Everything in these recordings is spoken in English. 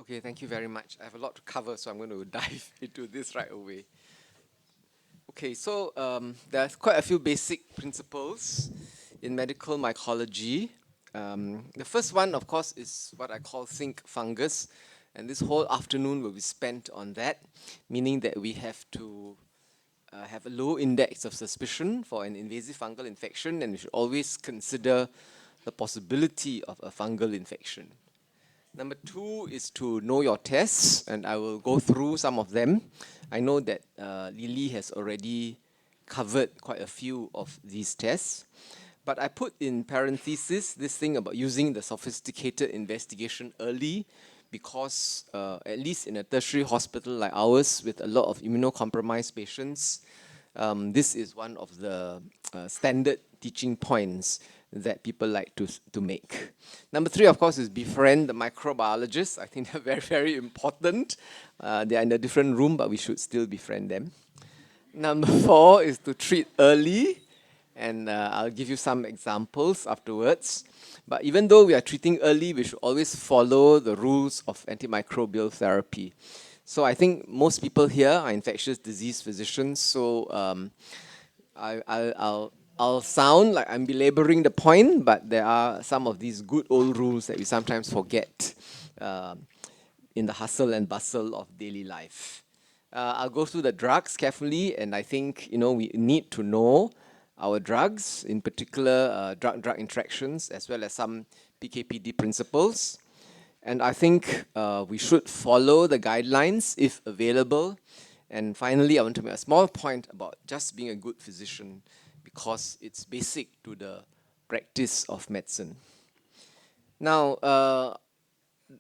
Okay, thank you very much. I have a lot to cover, so I'm going to dive into this right away. Okay, so there's quite a few basic principles in medical mycology. The first one, of course, is what I call think fungus, and this whole afternoon will be spent on that, meaning that we have to have a low index of suspicion for an invasive fungal infection, and we should always consider the possibility of a fungal infection. Number two is to know your tests, and I will go through some of them. I know that Lily has already covered quite a few of these tests, but I put in parentheses this thing about using the sophisticated investigation early because, at least in a tertiary hospital like ours with a lot of immunocompromised patients, this is one of the standard teaching points that people like to make. Number three, of course, is befriend the microbiologists. I think they're very, very important. They are in a different room, but we should still befriend them. Number four is to treat early, and I'll give you some examples afterwards. But even though we are treating early, we should always follow the rules of antimicrobial therapy. So I think most people here are infectious disease physicians. So I'll sound like I'm belaboring the point, but there are some of these good old rules that we sometimes forget in the hustle and bustle of daily life. I'll go through the drugs carefully, and I think we need to know our drugs, in particular drug-drug interactions, as well as some PKPD principles. And I think we should follow the guidelines if available. And finally, I want to make a small point about just being a good physician because it's basic to the practice of medicine. Now,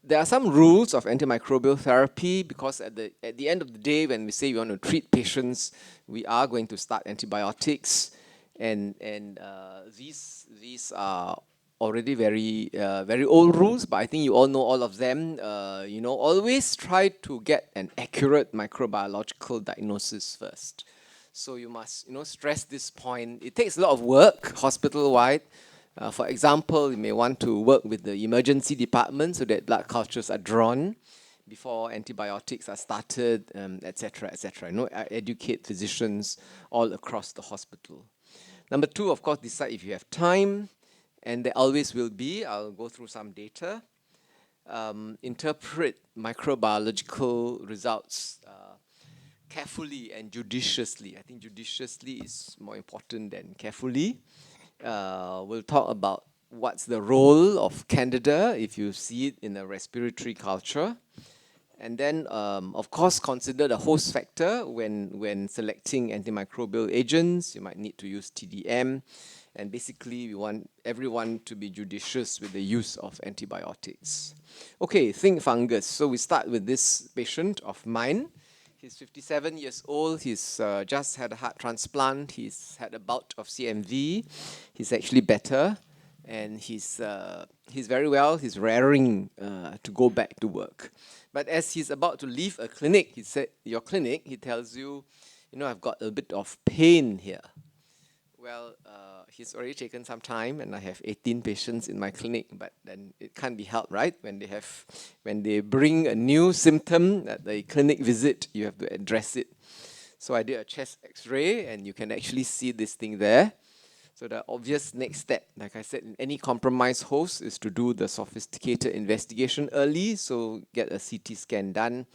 there are some rules of antimicrobial therapy because at the end of the day, when we say we want to treat patients, we are going to start antibiotics, and these are already very old rules, but I think you all know all of them. Always try to get an accurate microbiological diagnosis first. So you must stress this point. It takes a lot of work hospital-wide. For example, you may want to work with the emergency department so that blood cultures are drawn before antibiotics are started, etc., etc. Educate physicians all across the hospital. Number two, of course, decide if you have time, and there always will be. I'll go through some data. Interpret microbiological results carefully and judiciously. I think judiciously is more important than carefully. We'll talk about what's the role of Candida if you see it in a respiratory culture. And then, of course, consider the host factor when selecting antimicrobial agents. You might need to use TDM. And basically, we want everyone to be judicious with the use of antibiotics. Okay, think fungus. So we start with this patient of mine. He's 57 years old. He's just had a heart transplant. He's had a bout of CMV. He's actually better, and he's very well. He's raring to go back to work. But as he's about to leave a clinic, he said, "Your clinic," he tells you, "I've got a bit of pain here." Well, he's already taken some time, and I have 18 patients in my clinic, but then it can't be helped, right? When they bring a new symptom at the clinic visit, you have to address it. So I did a chest X-ray, and you can actually see this thing there. So the obvious next step, like I said, in any compromised host is to do the sophisticated investigation early. So get a CT scan done,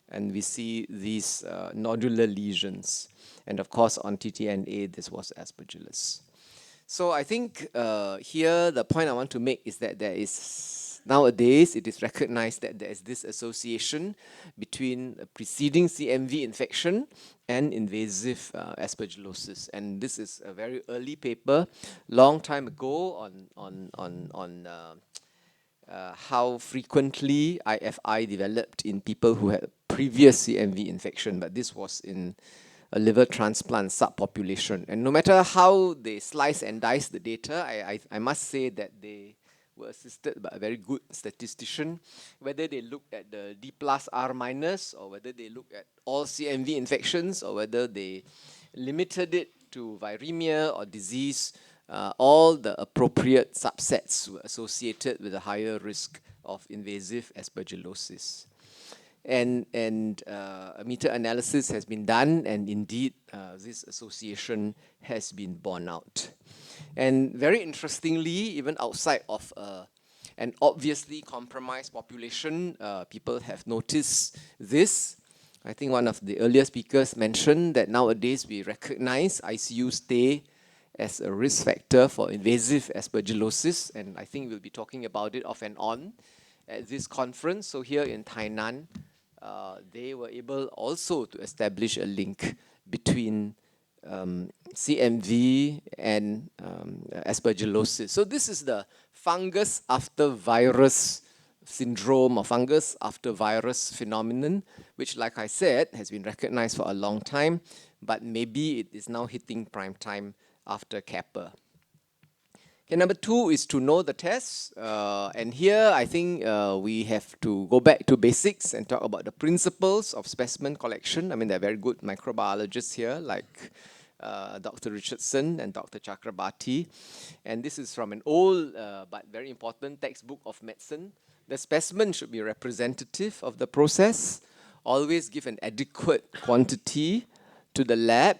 and we see these nodular lesions. And of course, on TTNA, this was Aspergillus. So I think here the point I want to make is that there is, nowadays, it is recognized that there is this association between a preceding CMV infection and invasive aspergillosis. And this is a very early paper, long time ago, on how frequently IFI developed in people who had previous CMV infection, but this was in a liver transplant subpopulation. And no matter how they slice and dice the data, I must say that they were assisted by a very good statistician, whether they looked at the D plus R minus, or whether they looked at all CMV infections, or whether they limited it to viremia or disease. all the appropriate subsets were associated with a higher risk of invasive aspergillosis. And a meta-analysis has been done, and indeed this association has been borne out. And very interestingly, even outside of an obviously compromised population, people have noticed this. I think one of the earlier speakers mentioned that nowadays we recognize ICU stay as a risk factor for invasive aspergillosis, and I think we'll be talking about it off and on at this conference. So here in Tainan, they were able also to establish a link between CMV and aspergillosis. So this is the fungus after virus syndrome, or fungus after virus phenomenon, which, like I said, has been recognized for a long time, but maybe it is now hitting prime time after Kappa. Okay, number two is to know the test. And here I think we have to go back to basics and talk about the principles of specimen collection. I mean, there are very good microbiologists here, like Dr. Richardson and Dr. Chakrabarti. And this is from an old but very important textbook of medicine. The specimen should be representative of the process. Always give an adequate quantity to the lab.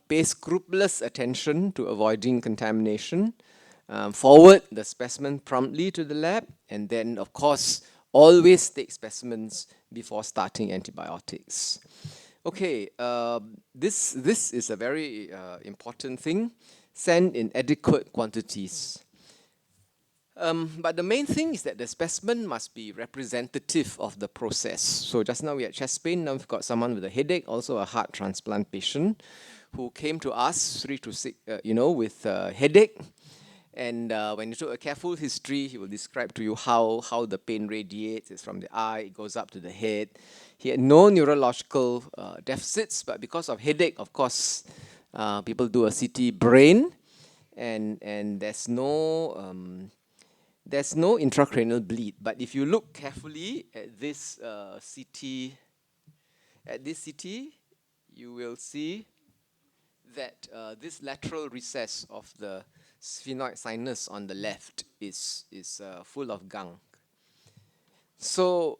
Pay scrupulous attention to avoiding contamination. Forward the specimen promptly to the lab. And then, of course, always take specimens before starting antibiotics. Okay, this is a very important thing. Send in adequate quantities. But the main thing is that the specimen must be representative of the process. So just now we had chest pain. Now we've got someone with a headache, also a heart transplant patient, who came to us 3 to 6, with a headache. And when you took a careful history, he will describe to you how the pain radiates. It's from the eye, it goes up to the head. He had no neurological deficits, but because of headache, of course, people do a CT brain, and there's no intracranial bleed. But if you look carefully at this CT, you will see that this lateral recess of the sphenoid sinus on the left is full of gunk. So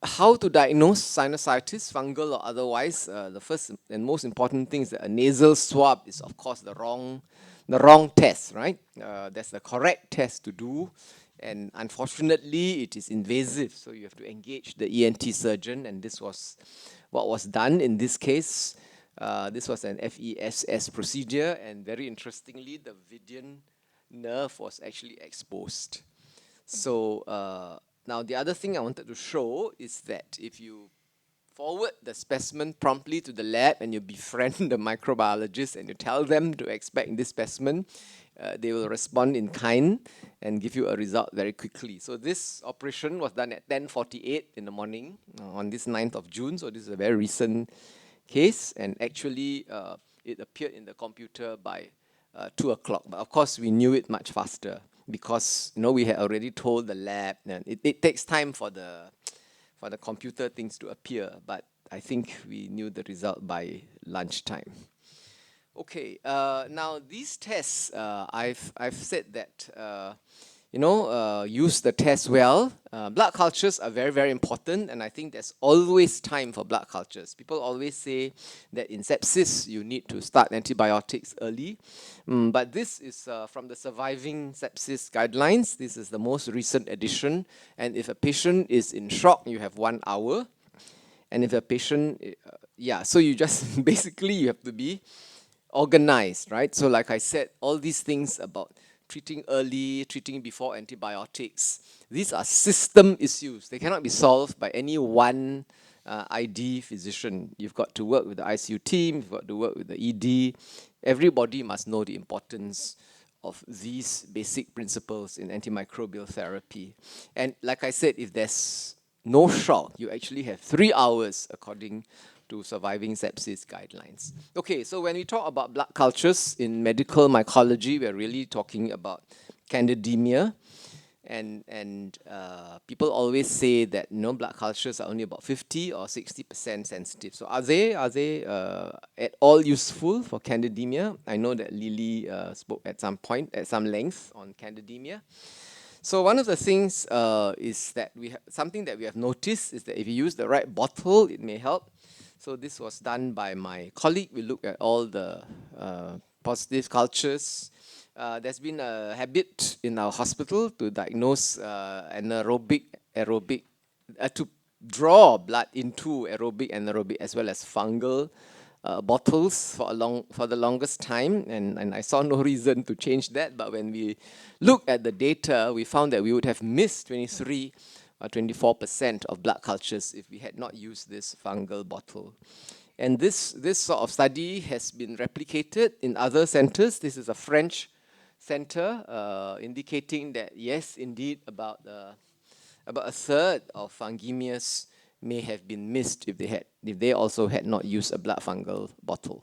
how to diagnose sinusitis, fungal or otherwise? The first and most important thing is that a nasal swab is, of course, the wrong test, right? That's the correct test to do, and unfortunately it is invasive, so you have to engage the ENT surgeon, and this was what was done in this case. This was an FESS procedure, and very interestingly, the Vidian nerve was actually exposed. So now the other thing I wanted to show is that if you forward the specimen promptly to the lab and you befriend the microbiologist and you tell them to expect this specimen, they will respond in kind and give you a result very quickly. So this operation was done at 10:48 in the morning on this 9th of June. So this is a very recent case, and actually it appeared in the computer by 2 o'clock. But of course we knew it much faster because we had already told the lab, and it takes time for the computer things to appear, but I think we knew the result by lunchtime. Okay, now these tests, I've said that use the test well. Blood cultures are very, very important, and I think there's always time for blood cultures. People always say that in sepsis you need to start antibiotics early, but this is from the Surviving Sepsis Guidelines. This is the most recent edition, and if a patient is in shock, you have 1 hour, and if a patient, so you just basically you have to be organized, right? So like I said, all these things about treating early, treating before antibiotics, these are system issues. They cannot be solved by any one ID physician. You've got to work with the ICU team, you've got to work with the ED. Everybody must know the importance of these basic principles in antimicrobial therapy. And like I said, if there's no shock, you actually have 3 hours according to Surviving Sepsis Guidelines. Okay, so when we talk about blood cultures in medical mycology, we're really talking about candidemia. And people always say that blood cultures are only about 50 or 60% sensitive. So are they at all useful for candidemia? I know that Lily spoke at some point at some length on candidemia. So one of the things is that something that we have noticed is that if you use the right bottle, it may help. So this was done by my colleague. We looked at all the positive cultures. There's been a habit in our hospital to diagnose aerobic, to draw blood into aerobic, anaerobic, as well as fungal bottles for the longest time, and I saw no reason to change that. But when we look at the data, we found that we would have missed 23 or 24% of blood cultures if we had not used this fungal bottle. And this sort of study has been replicated in other centers. This is a French center indicating that yes, indeed, about a third of fungemias may have been missed if they also had not used a blood fungal bottle.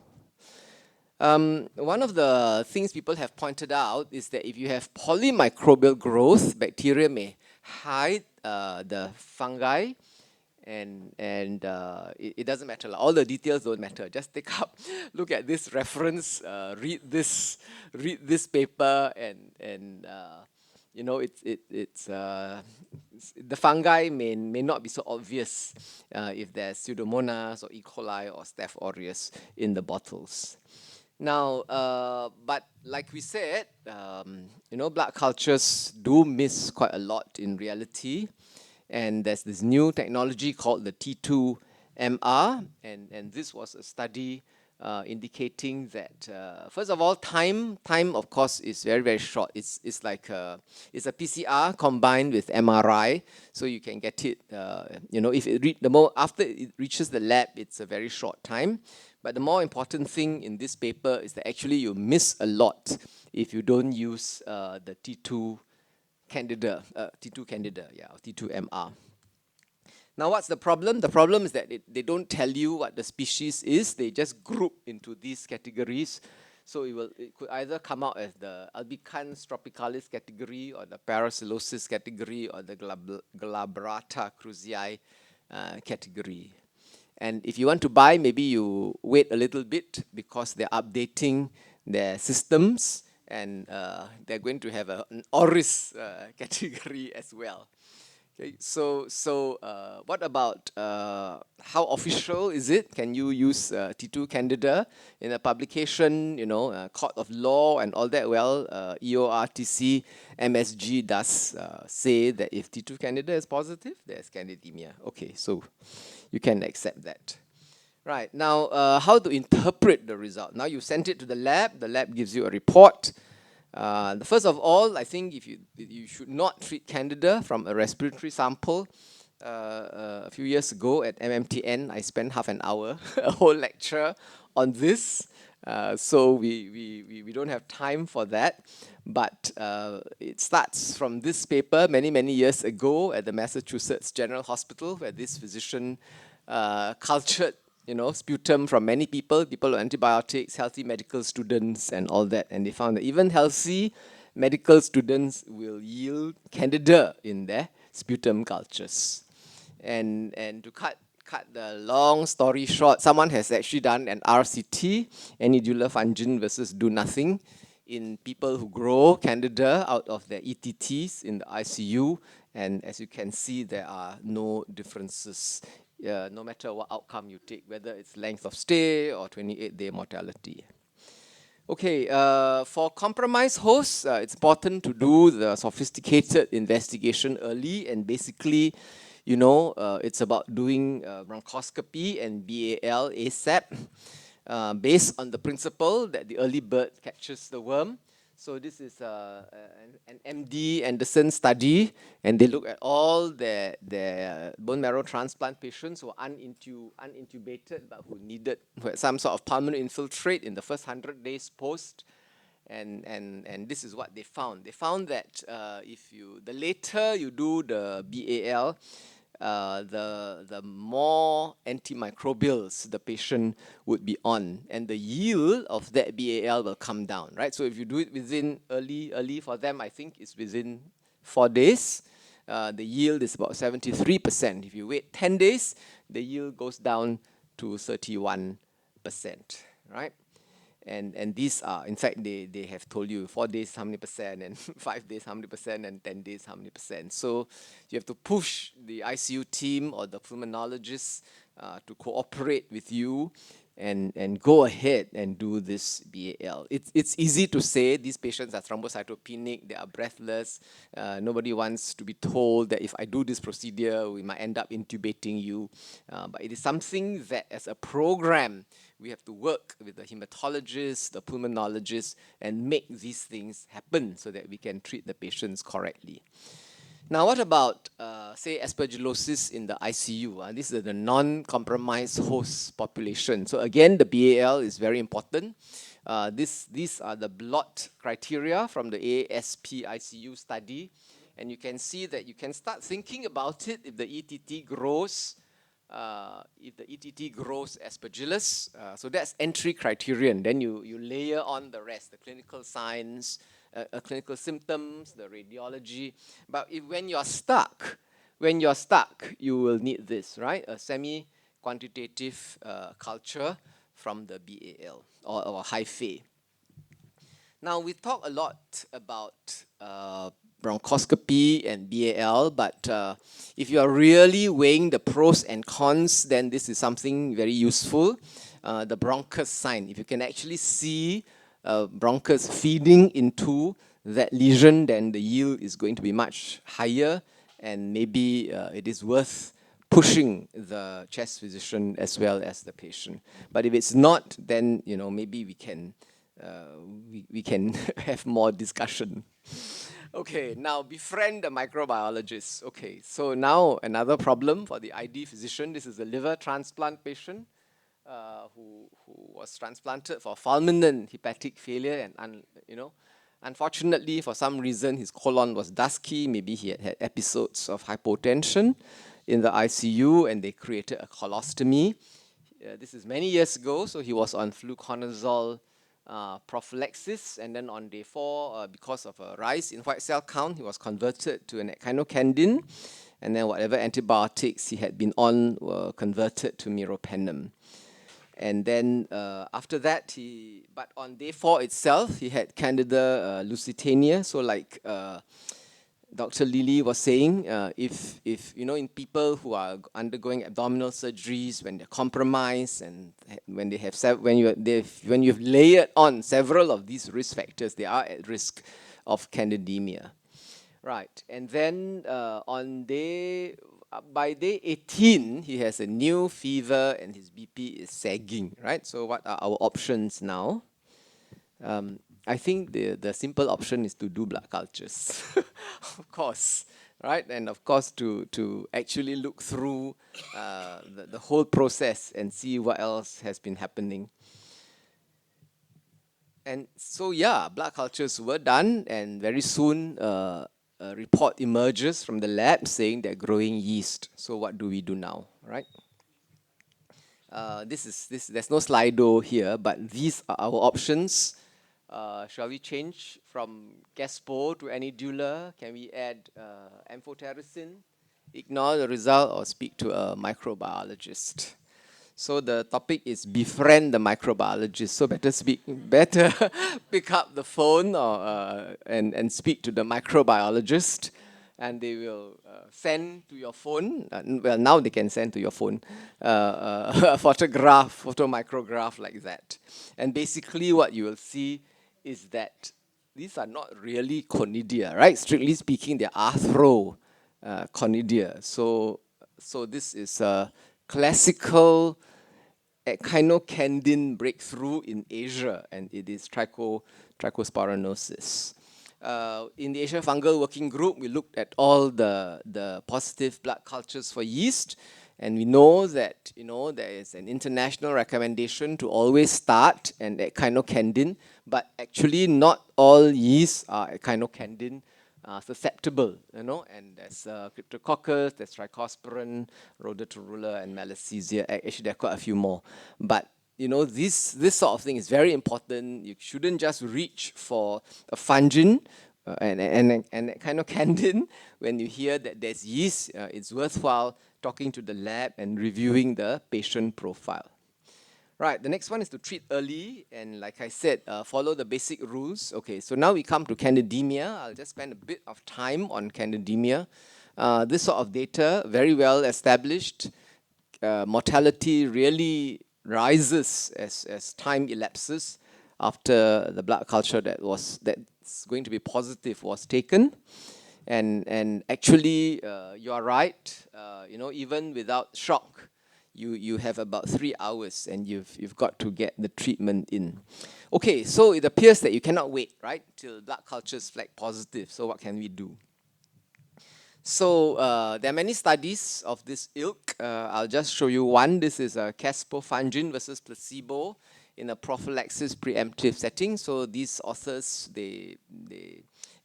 One of the things people have pointed out is that if you have polymicrobial growth, bacteria may hide the fungi, and it doesn't matter. All the details don't matter. Just look at this reference, read this paper, and it's the fungi may not be so obvious if there's Pseudomonas or E. coli or Staph aureus in the bottles. Now, but like we said, blood cultures do miss quite a lot in reality. And there's this new technology called the T2MR, and this was a study indicating that first of all, time of course is very, very short. It's a PCR combined with MRI, so you can get it. If after it reaches the lab, it's a very short time. But the more important thing in this paper is that actually you miss a lot if you don't use the T2 Candida, T2MR. Now, what's the problem? The problem is that they don't tell you what the species is. They just group into these categories. So it could either come out as the Albicans tropicalis category, or the Paracillosis category, or the Glabrata cruzi category. And if you want to buy, maybe you wait a little bit because they're updating their systems, and they're going to have an Oris category as well. Okay, so what about how official is it? Can you use T2 Candida in a publication? Court of law and all that. Well, EORTC MSG does say that if T2 Candida is positive, there's candidemia. Okay, so you can accept that. Right, now how to interpret the result? Now you sent it to the lab gives you a report. First of all, I think if you should not treat Candida from a respiratory sample. A few years ago at MMTN, I spent half an hour, a whole lecture on this. So we don't have time for that. But it starts from this paper many years ago at the Massachusetts General Hospital, where this physician cultured sputum from many people on antibiotics, healthy medical students, and all that. And they found that even healthy medical students will yield Candida in their sputum cultures. And to cut the long story short, someone has actually done an RCT, annular fungin versus do nothing, in people who grow Candida out of their ETTs in the ICU. And as you can see, there are no differences. No matter what outcome you take, whether it's length of stay or 28-day mortality. Okay, for compromised hosts, it's important to do the sophisticated investigation early, and basically, it's about doing bronchoscopy and BAL ASAP, based on the principle that the early bird catches the worm. So this is an MD Anderson study, and they look at all their bone marrow transplant patients who are unintubated but who had some sort of pulmonary infiltrate in the first 100 days post. And this is what they found. They found that the later you do the BAL, the more antimicrobials the patient would be on, and the yield of that BAL will come down, right? So if you do it within early for them, I think it's within 4 days, the yield is about 73%. If you wait 10 days, the yield goes down to 31%, right? And these are, in fact, they have told you 4 days how many percent, and 5 days how many percent, and 10 days how many percent. So you have to push the ICU team or the pulmonologist to cooperate with you and go ahead and do this BAL. It's easy to say these patients are thrombocytopenic, they are breathless. Nobody wants to be told that if I do this procedure, we might end up intubating you. But it is something that as a program, we have to work with the hematologist, the pulmonologist, and make these things happen so that we can treat the patients correctly. Now, what about, say, aspergillosis in the ICU? This is the non-compromised host population. So again, the BAL is very important. These are the blot criteria from the ASP ICU study. And you can see that you can start thinking about it if the ETT grows. Aspergillus, so that's entry criterion. Then you layer on the rest, the clinical signs, clinical symptoms, the radiology. But when you're stuck, you will need this, right? A semi-quantitative culture from the BAL or HIFE. Now, we talk a lot about bronchoscopy and BAL, but if you are really weighing the pros and cons, then this is something very useful. The bronchus sign. If you can actually see bronchus feeding into that lesion, then the yield is going to be much higher, and maybe it is worth pushing the chest physician as well as the patient. But if it's not, then maybe we can have more discussion. Okay, now befriend the microbiologist. Okay, so now another problem for the ID physician. This is a liver transplant patient who was transplanted for fulminant hepatic failure, and unfortunately, for some reason, his colon was dusky. Maybe he had episodes of hypotension in the ICU, and they created a colostomy. This is many years ago, so he was on fluconazole prophylaxis, and then on day 4, because of a rise in white cell count, he was converted to an echinocandin, and then whatever antibiotics he had been on were converted to meropenem. And then after that, but on day 4 itself, he had Candida lusitania. So like Dr. Lily was saying, if in people who are undergoing abdominal surgeries, when they're compromised and when they have when you've layered on several of these risk factors, they are at risk of candidemia, right? And then by day 18, he has a new fever and his BP is sagging, right? So what are our options now? I think the simple option is to do blood cultures, of course, right? And of course to actually look through the whole process and see what else has been happening. And so blood cultures were done, and very soon a report emerges from the lab saying they're growing yeast. So what do we do now, right? There's no Slido here, but these are our options. Shall we change from Gaspo to Anidula? Can we add amphotericin? Ignore the result or speak to a microbiologist. So the topic is befriend the microbiologist. So better pick up the phone and speak to the microbiologist, and they will send to your phone. Well, now they can send to your phone a photomicrograph like that. And basically, what you will see is that these are not really conidia, right? Strictly speaking, they're arthroconidia. So this is a classical echinocandin breakthrough in Asia, and it is trichosporanosis. In the Asia Fungal Working Group, we looked at all the positive blood cultures for yeast, and we know that there is an international recommendation to always start an echinocandin, but actually not all yeasts are echinocandin susceptible, and there's Cryptococcus, there's Trichosporin, Rhodotorula, and Malassezia. Actually, there are quite a few more. But this sort of thing is very important. You shouldn't just reach for a fungin and kind of candid when you hear that there's yeast, it's worthwhile talking to the lab and reviewing the patient profile. Right, the next one is to treat early, and like I said, follow the basic rules. Okay, so now we come to candidemia. I'll just spend a bit of time on candidemia. This sort of data, very well established. Mortality really rises as time elapses after the blood culture that's going to be positive was taken. And actually, you are right. Even without shock, you have about 3 hours and you've got to get the treatment in. Okay, so it appears that you cannot wait, right, till blood cultures flag positive. So what can we do? So there are many studies of this ilk. I'll just show you one. This is a caspofungin versus placebo in a prophylaxis preemptive setting. So these authors, they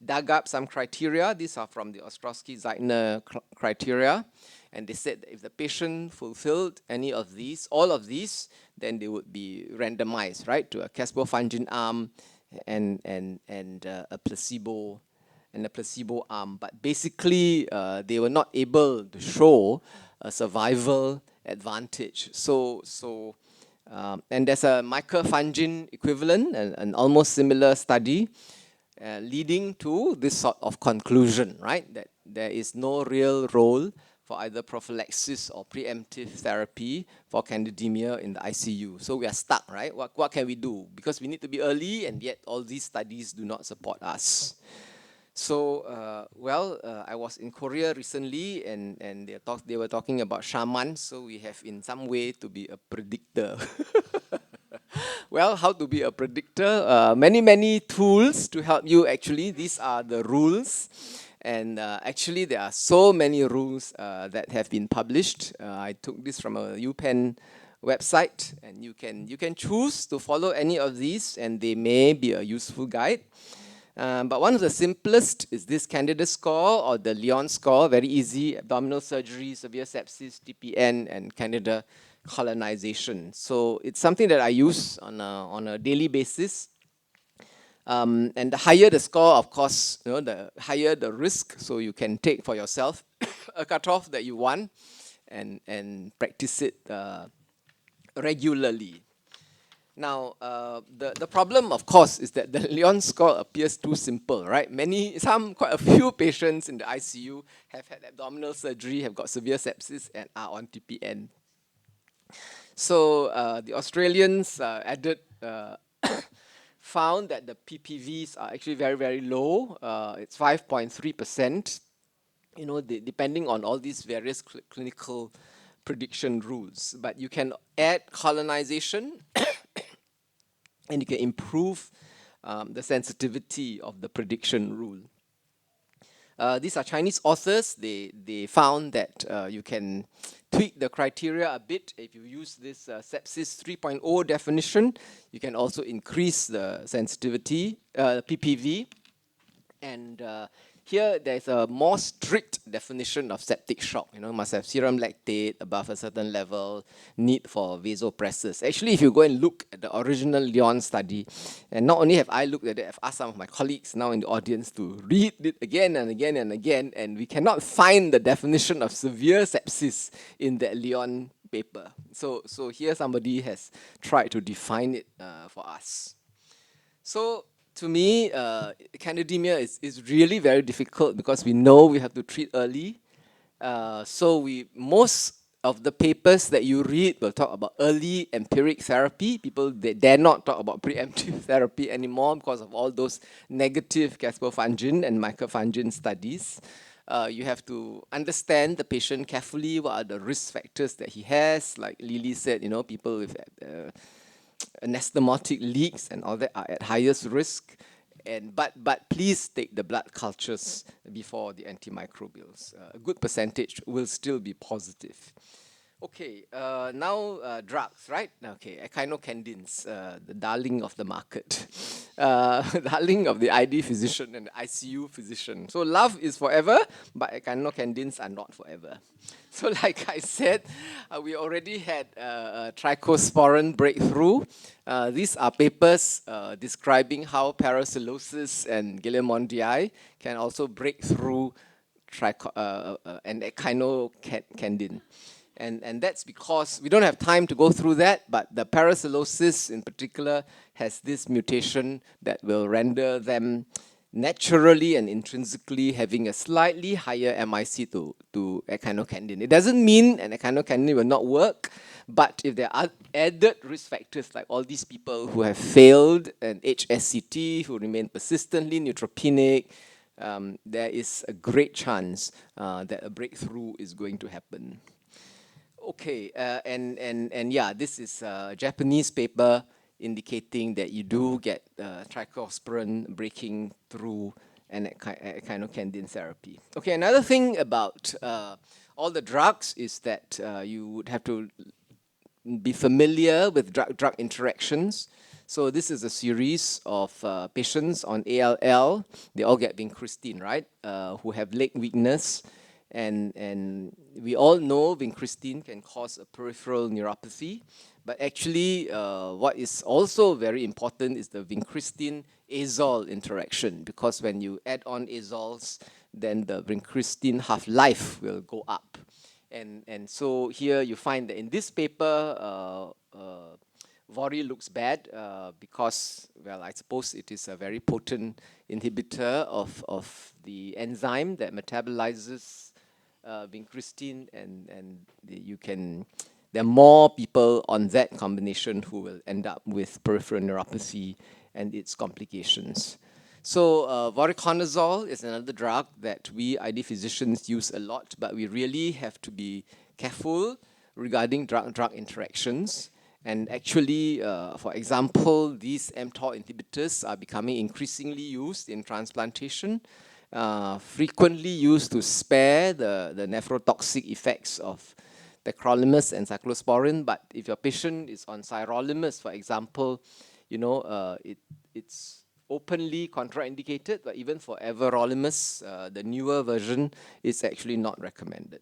dug up some criteria. These are from the Ostrowski-Zeitner criteria. And they said that if the patient fulfilled any of these, all of these, then they would be randomized, right, to a caspofungin arm and a placebo arm. But basically, they were not able to show a survival advantage. And there's a microfungin equivalent, an almost similar study, leading to this sort of conclusion, right, that there is no real role for either prophylaxis or preemptive therapy for candidemia in the ICU. So we are stuck, right? What can we do? Because we need to be early, and yet all these studies do not support us. So, I was in Korea recently, and they were talking about shamans. So we have in some way to be a predictor. Well, how to be a predictor? Many tools to help you. Actually, these are the rules. And actually, there are so many rules that have been published. I took this from a UPenn website, and you can choose to follow any of these, and they may be a useful guide. But one of the simplest is this Candida score or the Lyon score. Very easy: abdominal surgery, severe sepsis, TPN, and Candida colonization. So it's something that I use on a daily basis. And the higher the score, of course, the higher the risk. So you can take for yourself a cutoff that you want and practice it regularly. Now, the problem, of course, is that the Lyon score appears too simple, right? Quite a few patients in the ICU have had abdominal surgery, have got severe sepsis, and are on TPN. So the Australians found that the PPVs are actually very, very low. It's 5.3%, depending on all these various clinical prediction rules. But you can add colonization and you can improve the sensitivity of the prediction rule. These are Chinese authors. They found that you can tweak the criteria a bit. If you use this sepsis 3.0 definition, you can also increase the sensitivity, PPV. And here there's a more strict definition of septic shock. Must have serum lactate above a certain level, need for vasopressors. Actually, if you go and look at the original Lyon study, and not only have I looked at it, I've asked some of my colleagues now in the audience to read it again and again and again, and we cannot find the definition of severe sepsis in that Lyon paper. So here somebody has tried to define it for us. So to me, candidemia is really very difficult because we know we have to treat early. Most of the papers that you read will talk about early empiric therapy. People, they dare not talk about preemptive therapy anymore because of all those negative caspofungin and microfungin studies. You have to understand the patient carefully. What are the risk factors that he has? Like Lily said, people with anastomotic leaks and all that are at highest risk. But please take the blood cultures before the antimicrobials. A good percentage will still be positive. Okay, now drugs, right? Okay, echinocandins, the darling of the market, darling of the ID physician and the ICU physician. So love is forever, but echinocandins are not forever. So like I said, we already had a trichosporin breakthrough. These are papers describing how paracillosis and Guillemondii can also break through an echinocandin. And that's because we don't have time to go through that, but the paracillosis in particular has this mutation that will render them naturally and intrinsically having a slightly higher MIC to echinocandin. It doesn't mean an echinocandin will not work, but if there are added risk factors like all these people who have failed an HSCT, who remain persistently neutropenic, there is a great chance that a breakthrough is going to happen. Okay, and yeah, this is a Japanese paper indicating that you do get trichosporin breaking through an echinocandin therapy. Okay, another thing about all the drugs is that you would have to be familiar with drug interactions. So this is a series of patients on ALL. They all get vincristine, right? Who have leg weakness, and we all know vincristine can cause a peripheral neuropathy. But actually, what is also very important is the vincristine azole interaction, because when you add on azoles, then the vincristine half-life will go up. And so here you find that in this paper, Vori looks bad because, well, I suppose it is a very potent inhibitor of the enzyme that metabolizes vincristine, and there are more people on that combination who will end up with peripheral neuropathy and its complications. So voriconazole is another drug that we ID physicians use a lot, but we really have to be careful regarding drug interactions. And actually, for example, these mTOR inhibitors are becoming increasingly used in transplantation, frequently used to spare the nephrotoxic effects of tacrolimus and cyclosporin. But if your patient is on sirolimus, for example, it's openly contraindicated, but even for everolimus, the newer version, is actually not recommended.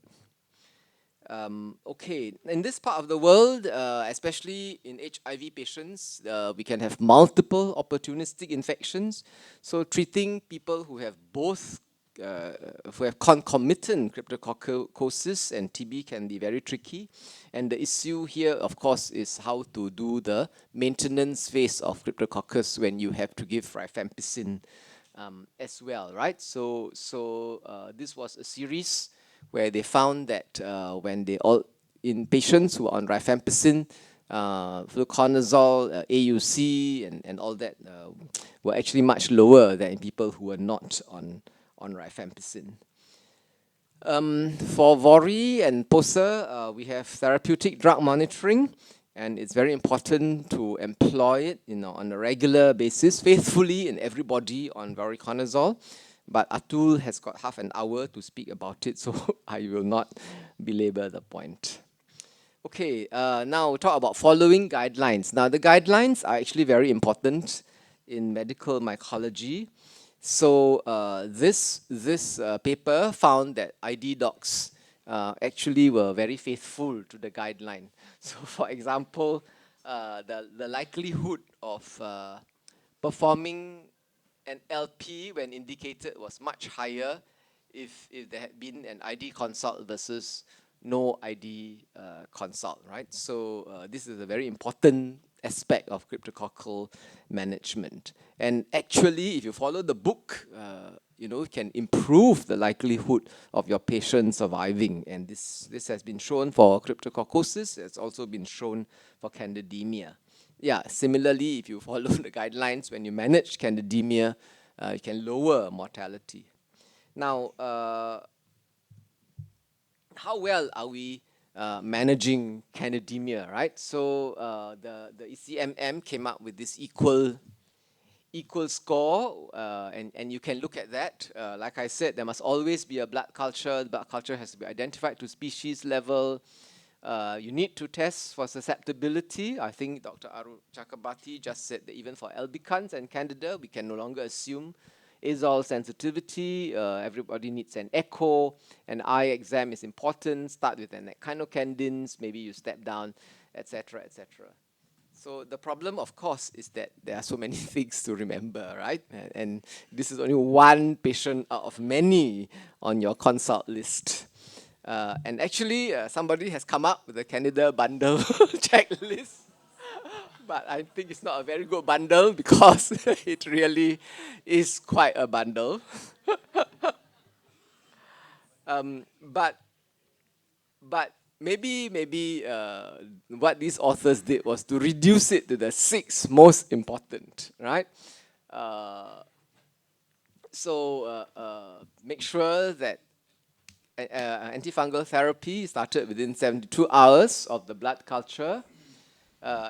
Okay, in this part of the world, especially in HIV patients, we can have multiple opportunistic infections. So treating people who have both, who have concomitant cryptococcosis and TB can be very tricky. And the issue here, of course, is how to do the maintenance phase of cryptococcus when you have to give rifampicin as well, right? So this was a series where they found that when they all in patients who are on rifampicin, fluconazole, AUC, and all that were actually much lower than in people who were not on rifampicin. For Vori and POSA, we have therapeutic drug monitoring, and it's very important to employ it, on a regular basis, faithfully in everybody on voriconazole. But Atul has got half an hour to speak about it, so I will not belabor the point. Okay, now we'll talk about following guidelines. Now, the guidelines are actually very important in medical mycology. So this paper found that ID docs actually were very faithful to the guideline. So, for example, the likelihood of performing an LP when indicated was much higher if there had been an ID consult versus no ID consult, right? So this is a very important aspect of cryptococcal management. And actually, if you follow the book, it can improve the likelihood of your patient surviving. And this has been shown for cryptococcosis. It's also been shown for candidemia. Yeah, similarly, if you follow the guidelines when you manage candidemia, you can lower mortality. Now, how well are we managing candidemia, right? So the ECMM came up with this equal score, and you can look at that. Like I said, there must always be a blood culture. The blood culture has to be identified to species level. You need to test for susceptibility. I think Dr. Aru Chakrabarti just said that even for albicans and candida, we can no longer assume azole sensitivity. Everybody needs an echo. An eye exam is important. Start with an echinocandins. Maybe you step down, etc., etc. So the problem, of course, is that there are so many things to remember, right? And this is only one patient out of many on your consult list. And actually, somebody has come up with a Candida bundle checklist. But I think it's not a very good bundle because it really is quite a bundle. But maybe what these authors did was to reduce it to the six most important, right? Uh, Make sure that antifungal therapy started within 72 hours of the blood culture.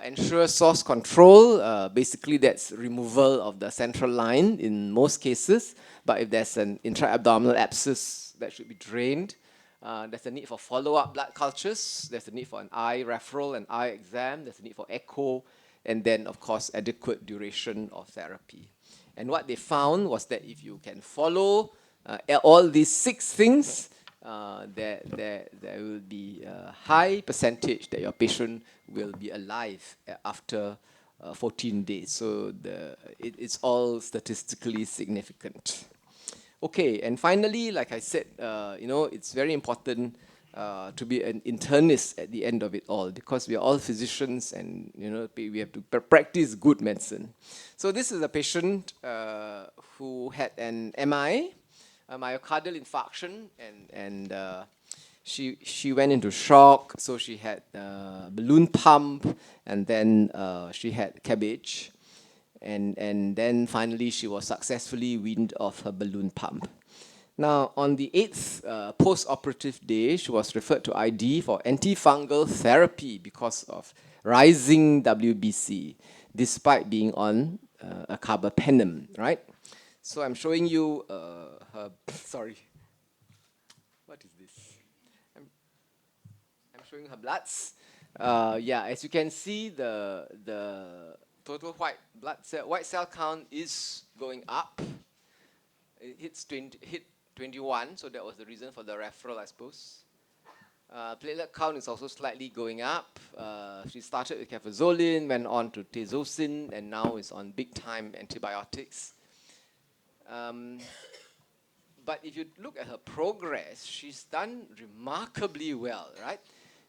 Ensure source control. Basically, that's removal of the central line in most cases. But if there's an intra-abdominal abscess, that should be drained. There's a need for follow-up blood cultures. There's a need for an eye referral, an eye exam. There's a need for echo. And then, of course, adequate duration of therapy. And what they found was that if you can follow all these six things, there will be a high percentage that your patient will be alive after 14 days. So it's all statistically significant. Okay, and finally, like I said, it's very important to be an internist at the end of it all because we are all physicians and we have to practice good medicine. So this is a patient who had an MI, a myocardial infarction, and she went into shock. So she had balloon pump, and then she had cabbage. And then finally she was successfully weaned off her balloon pump. Now, on the 8th post-operative day, she was referred to ID for antifungal therapy because of rising WBC, despite being on a carbapenem, right? So I'm showing you her, sorry, what is this? I'm showing her bloods. Yeah, as you can see, the total white cell count is going up. It hit 21, so that was the reason for the referral, I suppose. Platelet count is also slightly going up. She started with cefazolin, went on to tazocin, and now is on big-time antibiotics. But if you look at her progress, she's done remarkably well, right?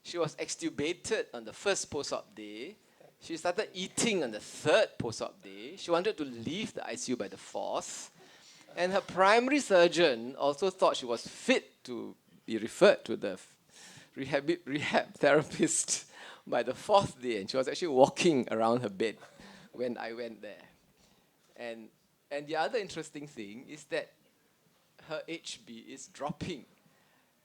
She was extubated on the first post-op day. She started eating on the third post-op day. She wanted to leave the ICU by the fourth. And her primary surgeon also thought she was fit to be referred to the rehab therapist by the fourth day. And she was actually walking around her bed when I went there. And the other interesting thing is that her HB is dropping.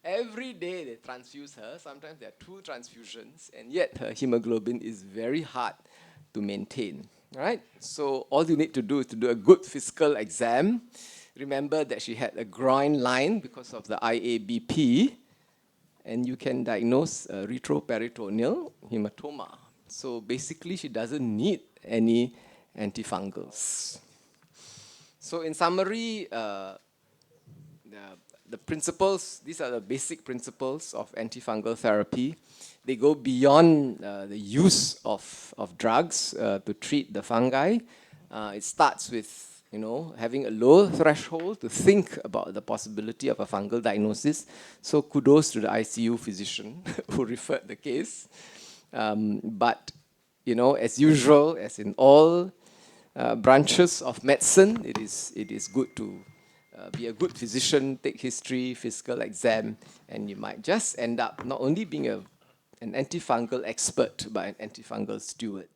Every day they transfuse her. Sometimes there are 2 transfusions, and yet her hemoglobin is very hard to maintain. Right? So all you need to do is to do a good physical exam. Remember that she had a groin line because of the IABP, and you can diagnose retroperitoneal hematoma. So basically, she doesn't need any antifungals. So in summary, the principles, these are the basic principles of antifungal therapy. They go beyond the use of drugs to treat the fungi. It starts with having a low threshold to think about the possibility of a fungal diagnosis. So kudos to the ICU physician who referred the case. But as usual, as in all branches of medicine, it is good to be a good physician, take history, physical exam, and you might just end up not only being an antifungal expert, but an antifungal steward.